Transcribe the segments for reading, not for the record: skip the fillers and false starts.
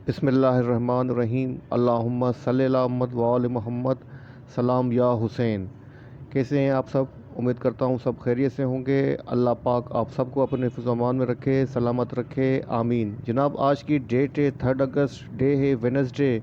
बिस्मिल्लाहिर्रहमानिर्रहीम। अल्लाहुम्मा सल्ली अला मुहम्मद व आले मोहम्मद। सलाम या हुसैन। कैसे हैं आप सब? उम्मीद करता हूँ सब खैरियत से होंगे। अल्लाह पाक आप सबको अपने हिफ्ज़-ओ-अमान में रखे, सलामत रखे, आमीन। जनाब, आज की डेट है 3 अगस्त, डे है Wednesday.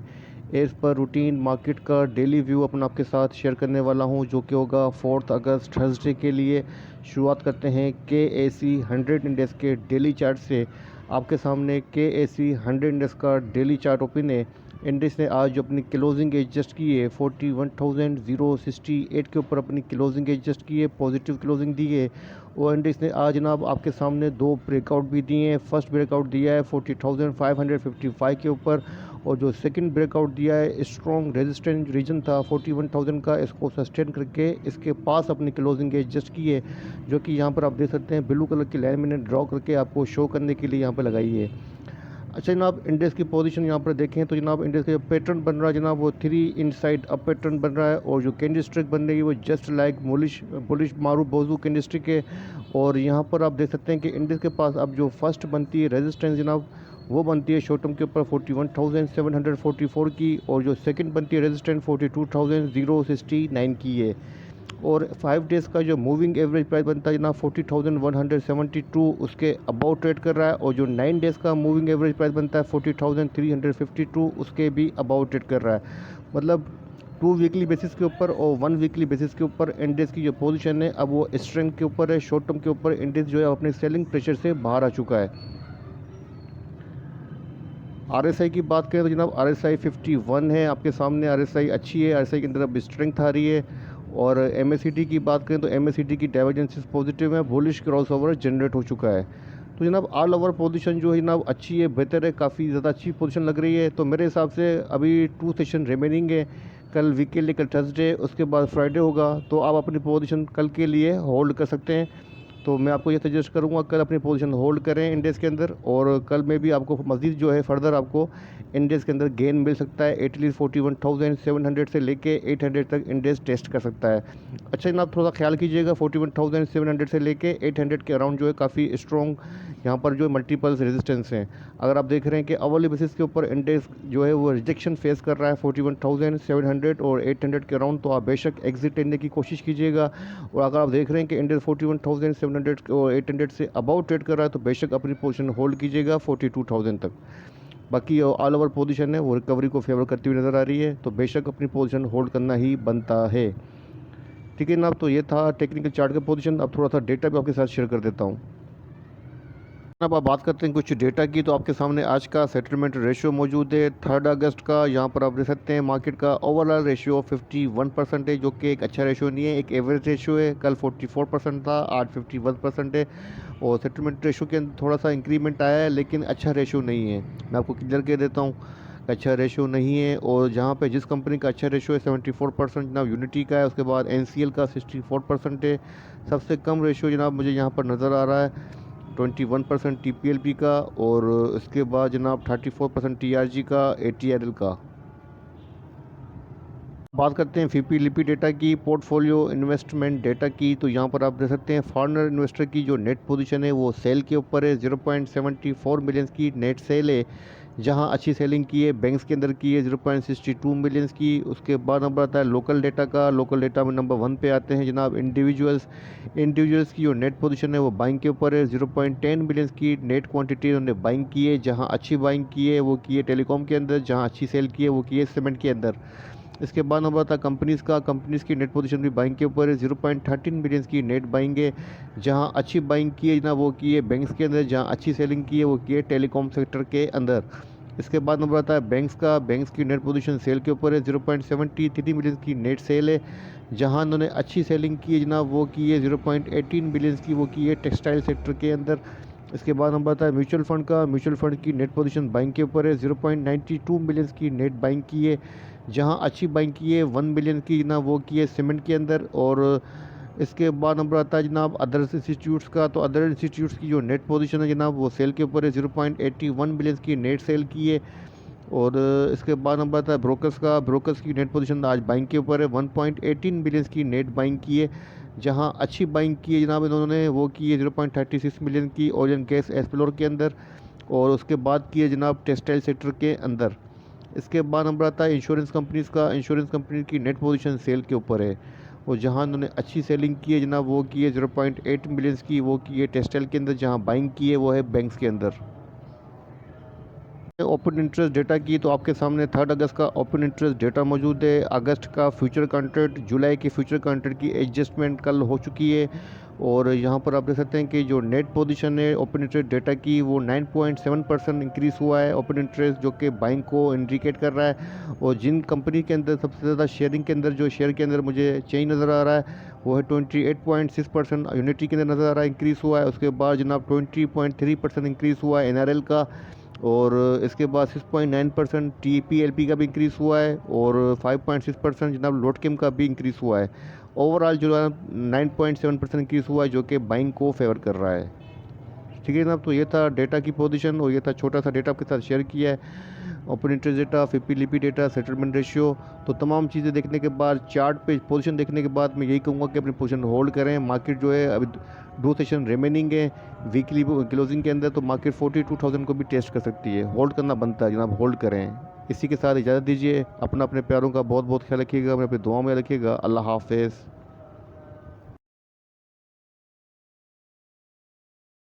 As per routine market का डेली व्यू अपना आपके साथ शेयर करने वाला हूँ, जो कि होगा 4 अगस्त थर्सडे के लिए। शुरुआत करते हैं KAC 100 इंडेक्स के डेली चार्ट से। आपके सामने KAC 100 इंडेक्स का डेली चार्ट ओपन है। इंडेक्स ने आज जो अपनी क्लोजिंग एडजस्ट की है 41,068 के ऊपर अपनी क्लोजिंग एडजस्ट की है, पॉजिटिव क्लोजिंग दी है। और इंडेक्स ने आज जनाब आपके सामने दो ब्रेकआउट भी दिए हैं। फर्स्ट ब्रेकआउट दिया है 40,555 के ऊपर, और जो सेकंड ब्रेकआउट दिया है स्ट्रॉन्ग रेजिस्टेंस रीजन था 41,000 का, इसको सस्टेन करके इसके पास अपनी क्लोजिंग एडजस्ट की है, जो कि यहाँ पर आप देख सकते हैं ब्लू कलर की लाइन मैंने ड्रॉ करके आपको शो करने के लिए यहाँ पर लगाई है। अच्छा जनाब, इंडेक्स की पोजीशन यहाँ पर देखें तो जनाब इंडेक्स का जो पैटर्न बन रहा है जनाब वो 3 इनसाइड अप पैटर्न बन रहा है, और जो कैंडल स्टिक बन रही है वो जस्ट लाइक बुलिश मारू बोजू कैंडल स्टिक है। और यहाँ पर आप देख सकते हैं कि इंडेक्स के पास अब जो फर्स्ट बनती है रेजिस्टेंस जनाब वो बनती है शॉर्ट टर्म के ऊपर 41,744 की, और जो सेकंड बनती है रेजिस्टेंस 42,069 की है। और 5 डेज़ का जो मूविंग एवरेज प्राइस बनता है जनाब 40,172 उसके अबाउट ट्रेड कर रहा है, और जो 9 डेज़ का मूविंग एवरेज प्राइस बनता है 40,352 उसके भी अबाउट ट्रेड कर रहा है। मतलब 2 वीकली बेसिस के ऊपर और 1 वीकली बेसिस के ऊपर इंडेक्स की जो पोजीशन है अब वो स्ट्रेंथ के ऊपर है। शॉर्ट टर्म के ऊपर इंडेक्स जो है अपने सेलिंग प्रेशर से बाहर आ चुका है। RSI की बात करें तो जनाब RSI 51 है आपके सामने। RSI अच्छी है, RSI के अंदर अब स्ट्रेंथ आ रही है। और MACD की बात करें तो MACD की डाइवर्जेंसेस पॉजिटिव है, बुलिश क्रॉसओवर जनरेट हो चुका है। तो जनाब ऑल ओवर पोजीशन जो है जनाब अच्छी है, बेहतर है, काफ़ी ज़्यादा अच्छी पोजीशन लग रही है। तो मेरे हिसाब से अभी 2 सेशन रिमेनिंग है। कल वीक के लिए कल थर्सडे, उसके बाद फ्राइडे होगा, तो आप अपनी पोजीशन कल के लिए होल्ड कर सकते हैं। तो मैं आपको ये सजेस्ट करूँगा कल अपनी पोजीशन होल्ड करें इंडेक्स के अंदर, और कल में भी आपको मज़ीद जो है फर्दर आपको इंडेक्स के अंदर गेन मिल सकता है। एटलीस्ट 41,700 से लेके 800 तक इंडेक्स टेस्ट कर सकता है। अच्छा जनाब, थोड़ा ख्याल कीजिएगा 41,700 से लेके 800 के अराउंड जो है काफ़ी स्ट्रॉन्ग यहाँ पर जो मल्टीपल्स रेजिस्टेंस हैं। अगर आप देख रहे हैं कि अवली बेसिस के ऊपर इंडेक्स जो है वो रिजेक्शन फेस कर रहा है 41,700 और 800 के अराउंड, तो आप बेशक एग्जिट लेने की कोशिश कीजिएगा। और अगर आप देख रहे हैं कि इंडेक्स 41,700 और 800 से अबाउट ट्रेड कर रहा है तो बेशक अपनी पोजीशन होल्ड कीजिएगा 42,000 तक। बाकी ऑल ओवर पोजीशन है वो रिकवरी को फेवर करती हुई नज़र आ रही है, तो बेशक अपनी पोजीशन होल्ड करना ही बनता है। ठीक है जनाब, तो ये था टेक्निकल चार्ट का पोजीशन। अब थोड़ा सा डेटा भी आपके साथ शेयर कर देता हूँ। अब आप बात करते हैं कुछ डेटा की, तो आपके सामने आज का सेटलमेंट रेशियो मौजूद है 3 अगस्त का। यहाँ पर आप देख सकते हैं मार्केट का ओवरऑल रेशियो 51% है, जो कि एक अच्छा रेशियो नहीं है, एक एवरेज रेशियो है। कल 44% था, आज 51% है। और सेटलमेंट रेशियो के अंदर थोड़ा सा इंक्रीमेंट आया है, लेकिन अच्छा रेशियो नहीं है। मैं आपको क्लियर कह देता हूँ, अच्छा रेशियो नहीं है। और जहाँ पे जिस कंपनी का अच्छा रेशियो है 74% जनाब यूनिटी का है, उसके बाद NCL का 64% है। सबसे कम रेशियो जनाब मुझे यहाँ पर नज़र आ रहा है 21% TPLP का, और इसके बाद जनाब 34% TRG का, ATRL का। बात करते हैं FIPI लिपि डेटा की, पोर्टफोलियो इन्वेस्टमेंट डेटा की, तो यहाँ पर आप देख सकते हैं फॉरेनर इन्वेस्टर की जो नेट पोजीशन है वो सेल के ऊपर है। 0.74 मिलियंस की नेट सेल है, जहाँ अच्छी सेलिंग की है बैंक्स के अंदर की है 0.62 मिलियंस की। उसके बाद नंबर आता है लोकल डेटा का। लोकल डेटा में नंबर 1 पे आते हैं जनाब इंडिविजुअल्स की जो नेट पोजीशन है वो बाइंग के ऊपर है। 0.10 मिलियंस की नेट क्वांटिटी उन्होंने बाइंग की है, जहाँ अच्छी बाइंग की है वो की है टेलीकॉम के अंदर, जहाँ अच्छी सेल की है वो की है सीमेंट के अंदर। इसके बाद नंबर आता है कंपनीज़ की नेट पोजीशन भी बाइंग के ऊपर है। 0.13 मिलियंस की नेट बाइंग है, जहाँ अच्छी बाइंग की है ना वो की है बैंक्स के अंदर, जहाँ अच्छी सेलिंग की है वो की है टेलीकॉम सेक्टर के अंदर। इसके बाद नंबर आता है बैंक्स की नेट पोजीशन सेल के ऊपर है। 0.73 मिलियंस की नेट सेल है, जहाँ उन्होंने अच्छी सेलिंग की है जनाब वो की है 0.18 बिलियंस की, वो की है टेक्सटाइल सेक्टर के अंदर। इसके बाद नंबर आता है म्यूचुअल फंड की नेट पोजीशन बाइंग के ऊपर है। 0.92 मिलियंस की नेट बाइंग की है, जहां अच्छी बाइंग की है 1 बिलियन की ना वो की है सीमेंट के अंदर। और इसके बाद नंबर आता है जनाब अदर इंस्टीट्यूट्स का, तो अदर इंस्टीट्यूट्स की जो नेट पोजीशन है जनाब वो सेल के ऊपर है। 0.81 बिलियन की नेट सेल की है। और इसके बाद नंबर आता है ब्रोकर्स की नेट पोजीशन आज बाइंग के ऊपर है। 1.18 बिलियन की नेट बाइंग की है, जहां अच्छी बाइंग की है जनाब इन्होंने वो की है 0.36 मिलियन की ऑयल एंड गैस एक्सप्लोर के अंदर। और उसके बाद की है जनाब टेक्सटाइल सेक्टर के अंदर। इसके बाद नंबर आता है इंश्योरेंस कंपनीज़ का। इंश्योरेंस कंपनी की नेट पोजीशन सेल के ऊपर है, और जहां उन्होंने अच्छी सेलिंग की है जनाब वो की है 0.8 मिलियंस की, वो की है टेक्सटाइल के अंदर। जहां बाइंग की है वो है बैंक्स के अंदर। ओपन इंटरेस्ट डेटा की तो आपके सामने 3 अगस्त का ओपन इंटरेस्ट डेटा मौजूद है। अगस्त का फ्यूचर कॉन्ट्रैक्ट, जुलाई के फ्यूचर कॉन्ट्रैक्ट की एडजस्टमेंट कल हो चुकी है। और यहाँ पर आप देख सकते हैं कि जो नेट पोजीशन है ओपन इंटरेस्ट डेटा की वो 9.7% इंक्रीज़ हुआ है ओपन इंटरेस्ट, जो कि बाइंग को इंडिकेट कर रहा है। और जिन कंपनी के अंदर सबसे ज़्यादा शेयरिंग के अंदर जो शेयर के अंदर मुझे चेंज नज़र आ रहा है वो है 28.6%। यूनिटी के अंदर नज़र आ रहा है इंक्रीज़ हुआ है। उसके बाद जनाब 20.3% इंक्रीज़ हुआ है एनआरएल का। और इसके बाद 6.9% टीपीएलपी का भी इंक्रीज़ हुआ है, और 5.6% जनाब लोटकेम का भी इंक्रीज़ हुआ है। ओवरऑल जो है 9.7% इंक्रीज़ हुआ है, जो कि बाइंग को फेवर कर रहा है। ठीक है जनाब, तो ये था डेटा की पोजीशन, और ये था छोटा सा डेटा आपके साथ शेयर किया है। ओपन इंटरेस्ट डेटा, फिपी लिपी डेटा, सेटलमेंट रेशियो। तो तमाम चीज़ें देखने के बाद, चार्ट पे पोजीशन देखने के बाद, मैं यही कहूँगा कि अपनी पोजीशन होल्ड करें। मार्केट जो है अभी 2 सेशन रिमेनिंग है वीकली क्लोजिंग के अंदर, तो मार्केट 42,000 को भी टेस्ट कर सकती है। होल्ड करना बनता है जनाब, होल्ड करें। इसी के साथ इजाज़त दीजिए। अपना अपने प्यारों का बहुत बहुत ख्याल रखिएगा, अपने दुआओं में रखिएगा। अल्लाह हाफ़िज़।